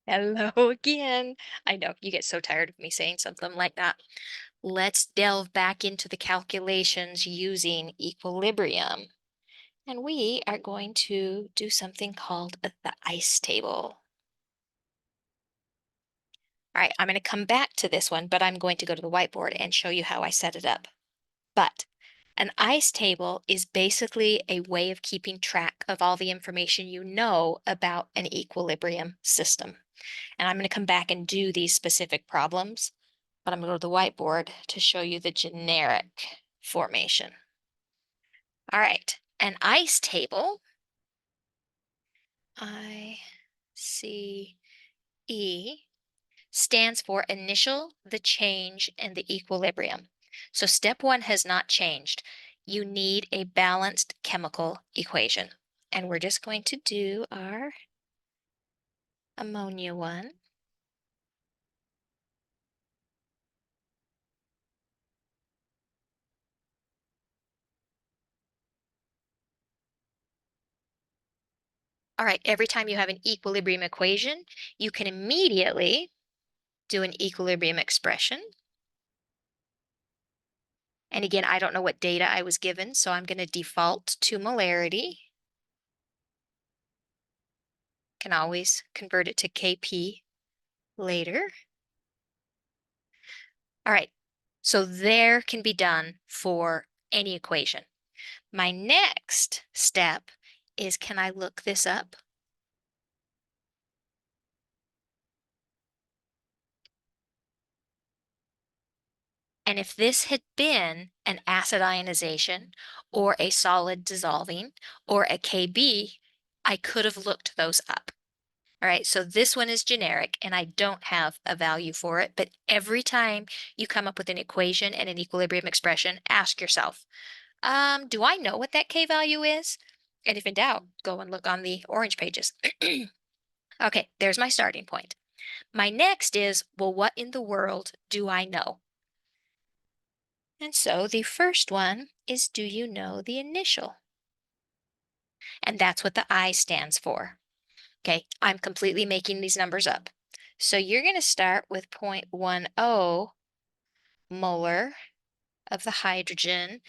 Hello again. I know you get so tired of me saying something like that. Let's delve back into the calculations using equilibrium. And we are going to do something called the ice table. All right, I'm going to come back to this one, but I'm going to go to the whiteboard and show you how I set it up. But an ice table is basically a way of keeping track of all the information you know about an equilibrium system. And I'm going to come back and do these specific problems, but I'm going to go to the whiteboard to show you the generic formation. All right, an ice table, I-C-E, stands for initial, the change, and the equilibrium. So step one has not changed. You need a balanced chemical equation. And we're just going to do our ammonia one. All right, every time you have an equilibrium equation, you can immediately do an equilibrium expression. And again, I don't know what data I was given, so I'm going to default to molarity. Can always convert it to Kp later. All right, so there can be done for any equation. My next step is, can I look this up? And if this had been an acid ionization or a solid dissolving or a Kb, I could have looked those up. All right, so this one is generic and I don't have a value for it, but every time you come up with an equation and an equilibrium expression, ask yourself, do I know what that K value is? And if in doubt, go and look on the orange pages. Okay, there's my starting point. My next is, well, what in the world do I know? And so the first one is, do you know the initial? And that's what the I stands for. Okay, I'm completely making these numbers up. So you're going to start with 0.10 molar of the hydrogen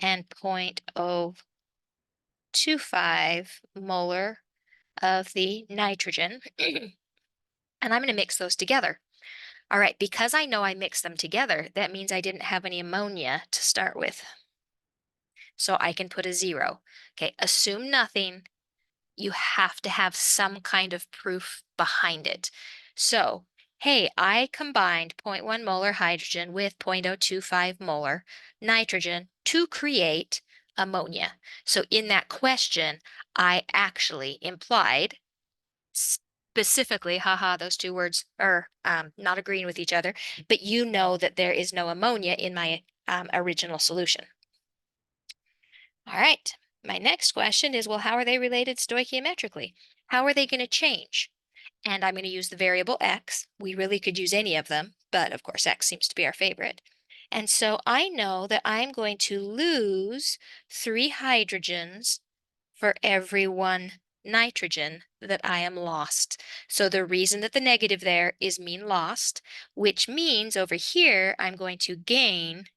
and 0.025 molar of the nitrogen. And I'm going to mix those together. All right, because I know I mixed them together, that means I didn't have any ammonia to start with. So I can put a 0. Okay, assume nothing. You have to have some kind of proof behind it. So, hey, I combined 0.1 molar hydrogen with 0.025 molar nitrogen to create ammonia. So in that question, I actually implied specifically, haha, those two words are not agreeing with each other, but you know that there is no ammonia in my original solution. All right, my next question is, well, how are they related stoichiometrically? How are they going to change? And I'm going to use the variable x. We really could use any of them, but of course, x seems to be our favorite. And so I know that I'm going to lose 3 hydrogens for every 1 nitrogen that I am lost. So the reason that the negative there is mean lost, which means over here, I'm going to gain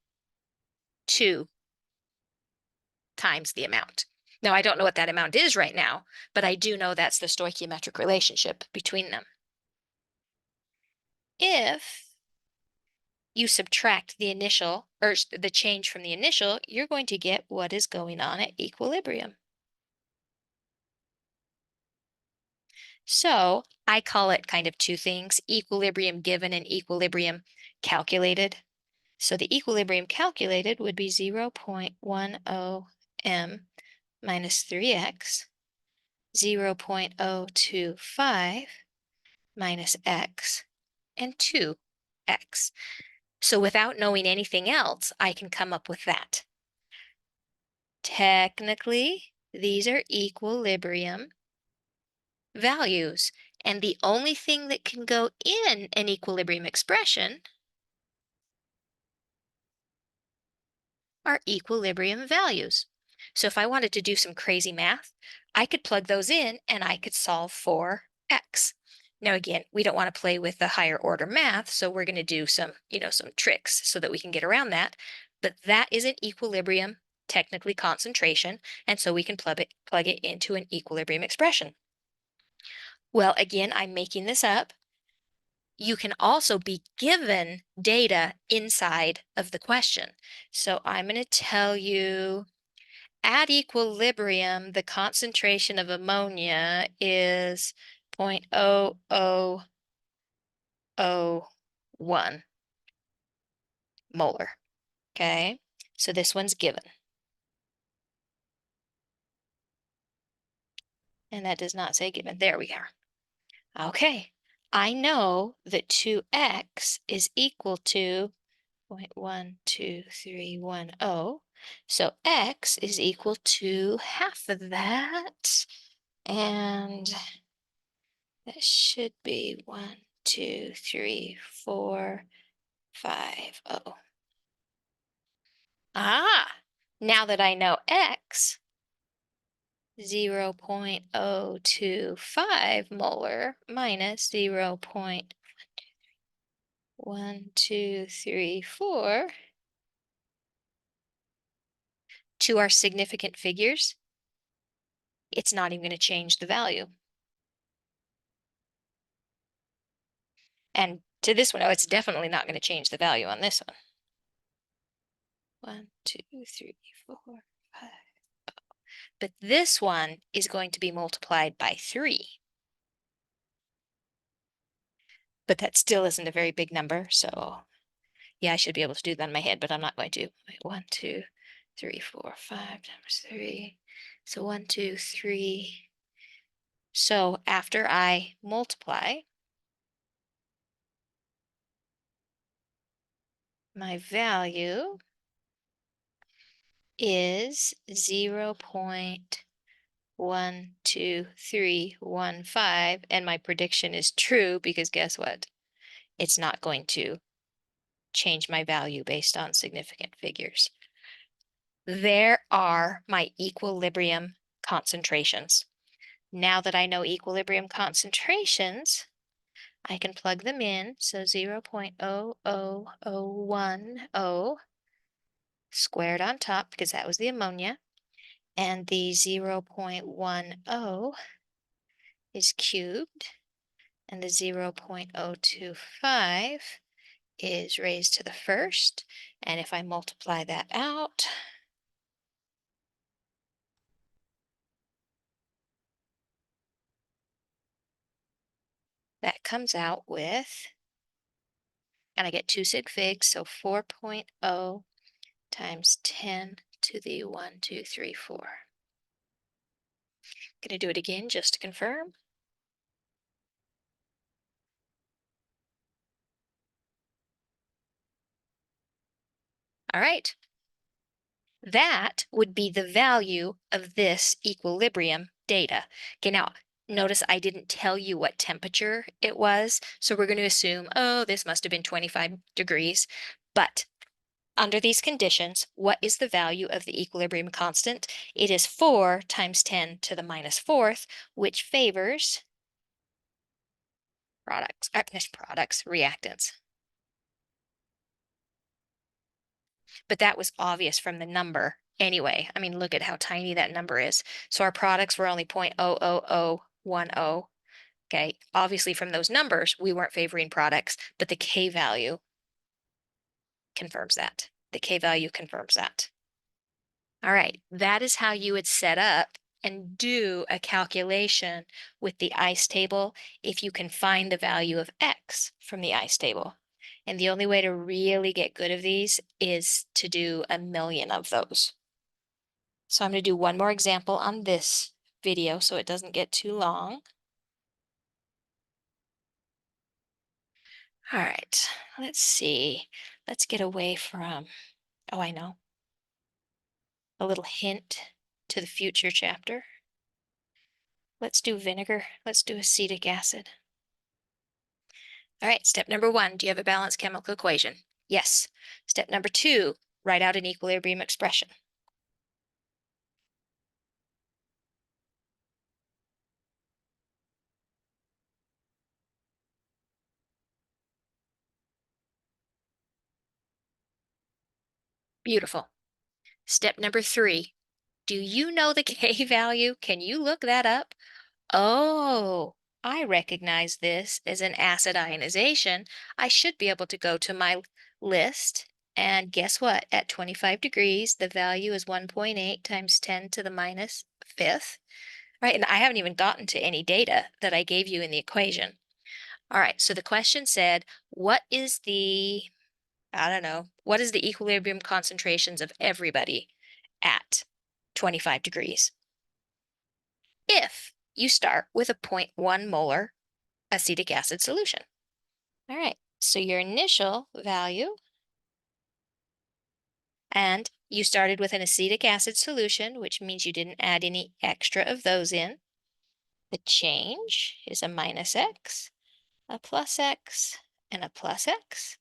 2 times the amount. Now, I don't know what that amount is right now, but I do know that's the stoichiometric relationship between them. If you subtract the initial, or the change from the initial, you're going to get what is going on at equilibrium. So I call it kind of two things, equilibrium given and equilibrium calculated. So the equilibrium calculated would be 0.10 m minus 3x, 0.025 minus x, and 2x. So without knowing anything else, I can come up with that. Technically, these are equilibrium values, and the only thing that can go in an equilibrium expression are equilibrium values. So if I wanted to do some crazy math, I could plug those in and I could solve for x. Now, again, we don't want to play with the higher order math, so we're going to do some, some tricks so that we can get around that. But that is an equilibrium, technically concentration, and so we can plug it into an equilibrium expression. Well, again, I'm making this up. You can also be given data inside of the question. So I'm going to tell you at equilibrium, the concentration of ammonia is 0.0001 molar. Okay, so this one's given. And that does not say given. There we are. Okay, I know that 2x is equal to 0.12310. So x is equal to half of that. And that should be 1, 2, 3, 4, 5, 0. Ah, now that I know x, 0.025 molar minus 0.1234 to our significant figures, it's not even going to change the value. And to this one, oh, it's definitely not going to change the value on this one. 1, 2, 3, 4, 5. But this one is going to be multiplied by 3. But that still isn't a very big number, so yeah, I should be able to do that in my head, but I'm not going to. 1, 2, 3, 4, 5 times 3. So 1, 2, 3. So after I multiply, my value is 0.12315, and my prediction is true because guess what? It's not going to change my value based on significant figures. There are my equilibrium concentrations. Now that I know equilibrium concentrations, I can plug them in. So 0.00010 squared on top, because that was the ammonia, and the 0.10 is cubed, and the 0.025 is raised to the first. And if I multiply that out, that comes out with, and I get 2 sig figs, so 4.0 times 10 to the 1, 2, 3, 4. Going to do it again just to confirm. All right. That would be the value of this equilibrium data. Okay, now notice I didn't tell you what temperature it was, so we're going to assume, oh, this must have been 25 degrees. But under these conditions, what is the value of the equilibrium constant? It is 4 times 10 to the minus fourth, which favors reactants. But that was obvious from the number anyway. I mean, look at how tiny that number is. So our products were only 0.00010. Okay, obviously from those numbers, we weren't favoring products, but the K value confirms that. The K value confirms that. All right, that is how you would set up and do a calculation with the ICE table if you can find the value of X from the ICE table. And the only way to really get good of these is to do 1,000,000 of those. So I'm going to do one more example on this video so it doesn't get too long. All right, let's see. Let's get away from, oh, I know, a little hint to the future chapter. Let's do vinegar. Let's do acetic acid. All right, step number 1, do you have a balanced chemical equation? Yes. Step number 2, write out an equilibrium expression. Beautiful. Step number 3. Do you know the K value? Can you look that up? Oh, I recognize this as an acid ionization. I should be able to go to my list. And guess what? At 25 degrees, the value is 1.8 times 10 to the minus fifth. Right, and I haven't even gotten to any data that I gave you in the equation. All right, so the question said, what is the, I don't know, what is the equilibrium concentrations of everybody at 25 degrees? If you start with a 0.1 molar acetic acid solution. All right, so your initial value, and you started with an acetic acid solution, which means you didn't add any extra of those in. The change is a minus x, a plus x, and a plus x.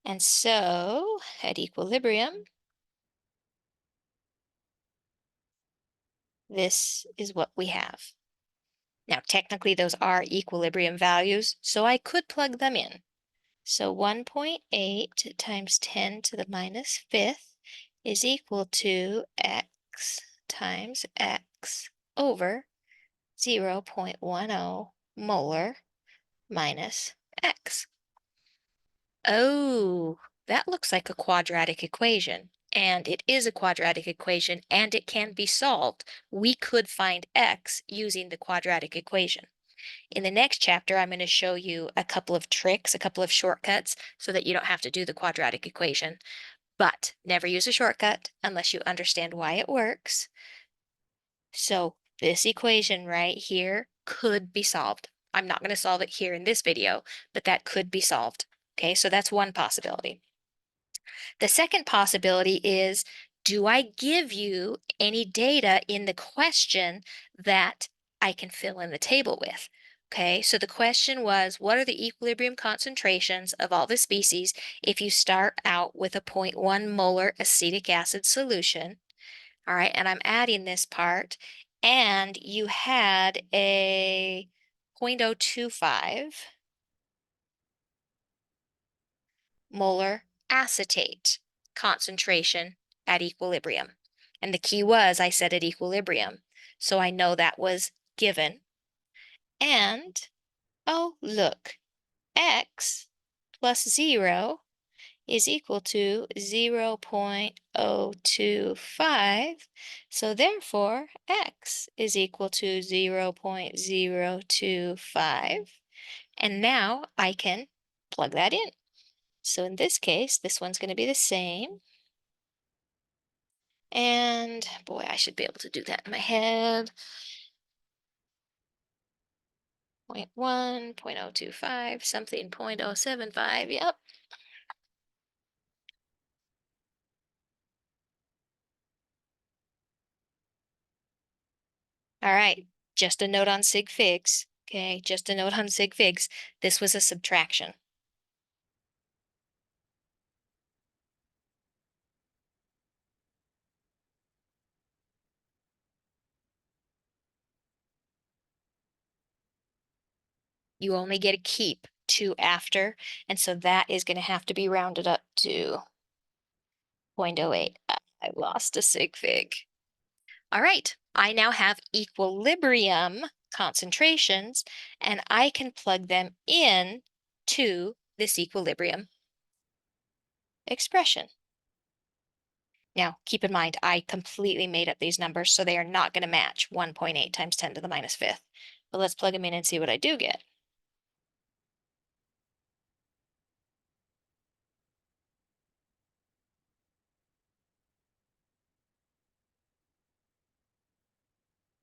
And so at equilibrium, this is what we have. Now, technically, those are equilibrium values, so I could plug them in. So 1.8 times 10 to the minus fifth is equal to x times x over 0.10 molar minus x. Oh, that looks like a quadratic equation. And it is a quadratic equation, and it can be solved. We could find x using the quadratic equation. In the next chapter, I'm going to show you a couple of tricks, a couple of shortcuts, so that you don't have to do the quadratic equation. But never use a shortcut unless you understand why it works. So this equation right here could be solved. I'm not going to solve it here in this video, but that could be solved. Okay, so that's one possibility. The second possibility is, do I give you any data in the question that I can fill in the table with? Okay, so the question was, what are the equilibrium concentrations of all the species if you start out with a 0.1 molar acetic acid solution? All right, and I'm adding this part, and you had a 0.025 molar acetate concentration at equilibrium. And the key was I said at equilibrium. So I know that was given. And, oh, look, x plus 0 is equal to 0.025. So therefore, x is equal to 0.025. And now I can plug that in. So in this case, this one's going to be the same. And boy, I should be able to do that in my head. 0.1, 0.025, something 0.075, yep. All right, just a note on sig figs, okay? Just a note on sig figs. This was a subtraction. You only get to keep 2 after, and so that is going to have to be rounded up to 0.08. I lost a sig fig. All right, I now have equilibrium concentrations, and I can plug them in to this equilibrium expression. Now, keep in mind, I completely made up these numbers, so they are not going to match 1.8 times 10 to the minus fifth. But let's plug them in and see what I do get.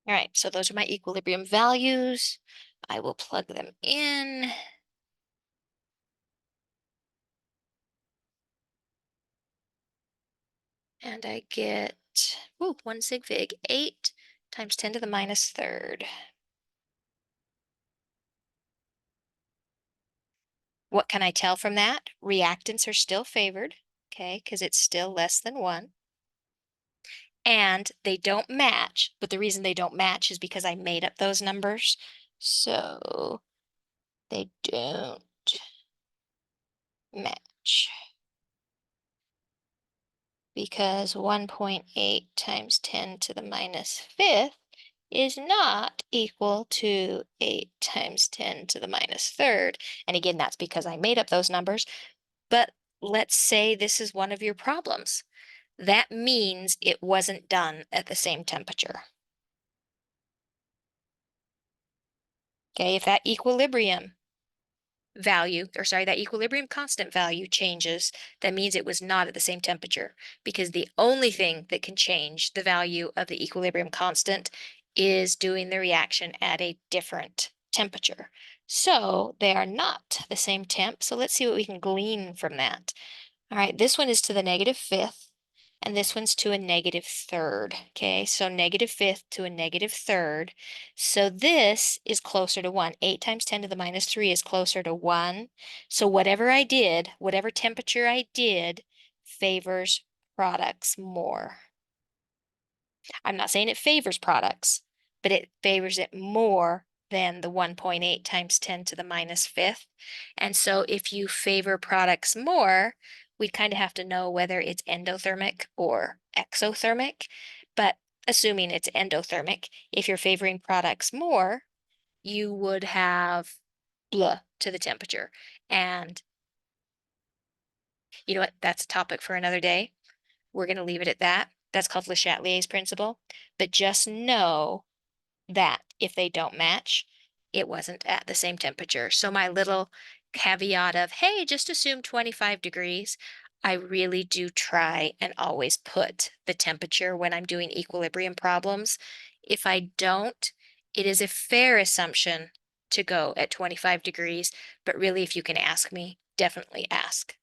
All right, so those are my equilibrium values. I will plug them in. And I get, ooh, 1 sig fig, 8 times 10 to the minus third. What can I tell from that? Reactants are still favored, okay, because it's still less than 1. And they don't match, but the reason they don't match is because I made up those numbers. So they don't match because because 1.8 times 10 to the minus fifth is not equal to 8 times 10 to the minus third. And again, that's because I made up those numbers. But let's say this is one of your problems. That means it wasn't done at the same temperature. Okay, if that equilibrium value, or sorry, that equilibrium constant value changes, that means it was not at the same temperature, because the only thing that can change the value of the equilibrium constant is doing the reaction at a different temperature. So they are not the same temp. So let's see what we can glean from that. All right, this one is to the negative fifth, and this one's to a negative third. Okay, so negative fifth to a negative third. So this is closer to 1. 8 times 10 to the minus 3 is closer to 1. So whatever I did, whatever temperature I did, favors products more. I'm not saying it favors products, but it favors it more than the 1.8 times 10 to the minus fifth. And so if you favor products more, we kind of have to know whether it's endothermic or exothermic. But assuming it's endothermic, if you're favoring products more, you would have blah to the temperature. And you know what? That's a topic for another day. We're going to leave it at that. That's called Le Chatelier's principle. But just know that if they don't match, it wasn't at the same temperature. So my little caveat of, hey, just assume 25 degrees, I really do try and always put the temperature when I'm doing equilibrium problems. If I don't, it is a fair assumption to go at 25 degrees, but really, if you can ask me, definitely ask.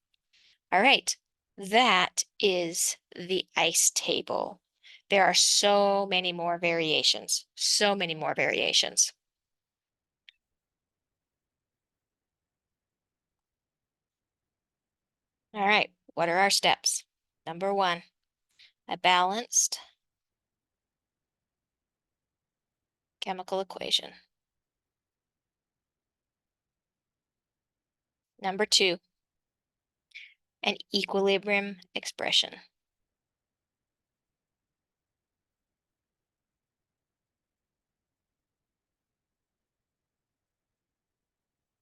All right, that is the ice table. There are so many more variations, so many more variations. All right, what are our steps? Number one, a balanced chemical equation. Number two, an equilibrium expression.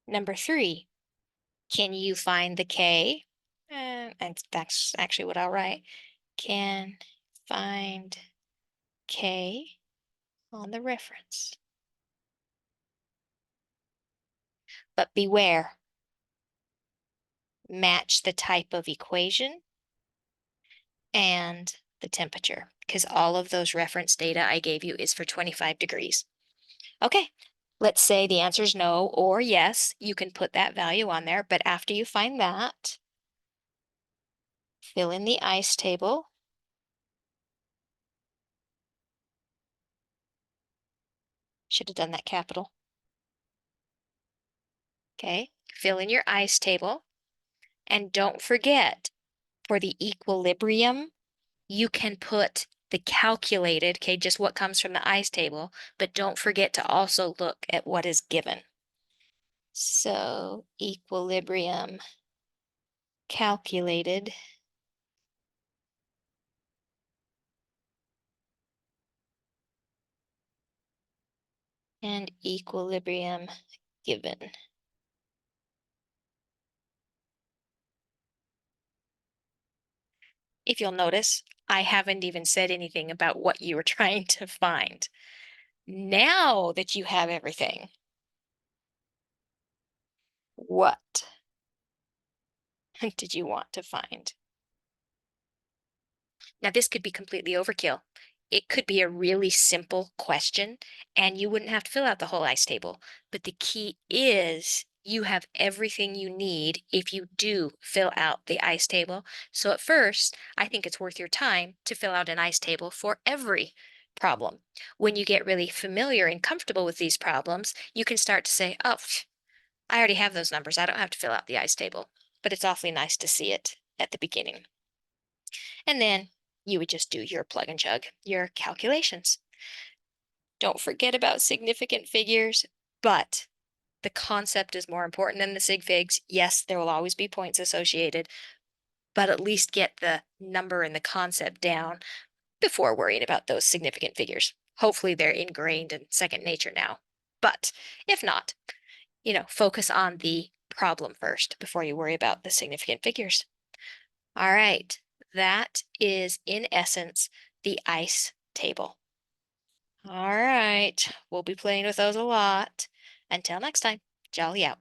Number three, can you find the K? And that's actually what I'll write. Can find K on the reference. But beware, match the type of equation and the temperature, because all of those reference data I gave you is for 25 degrees. Okay, let's say the answer is no or yes. You can put that value on there, but after you find that, fill in the ice table. Should have done that capital. Okay, fill in your ice table. And don't forget, for the equilibrium, you can put the calculated, okay, just what comes from the ice table, but don't forget to also look at what is given. So equilibrium calculated and equilibrium given. If you'll notice, I haven't even said anything about what you were trying to find. Now that you have everything, what did you want to find? Now, this could be completely overkill. It could be a really simple question, and you wouldn't have to fill out the whole ice table. But the key is you have everything you need if you do fill out the ice table. So at first, I think it's worth your time to fill out an ice table for every problem. When you get really familiar and comfortable with these problems, you can start to say, oh, I already have those numbers. I don't have to fill out the ice table. But it's awfully nice to see it at the beginning. And then you would just do your plug and chug, your calculations. Don't forget about significant figures, but the concept is more important than the sig figs. Yes, there will always be points associated, but at least get the number and the concept down before worrying about those significant figures. Hopefully they're ingrained in second nature now. But if not, focus on the problem first before you worry about the significant figures. All right, that is in essence the ICE table. All right, we'll be playing with those a lot. Until next time, Jolly out.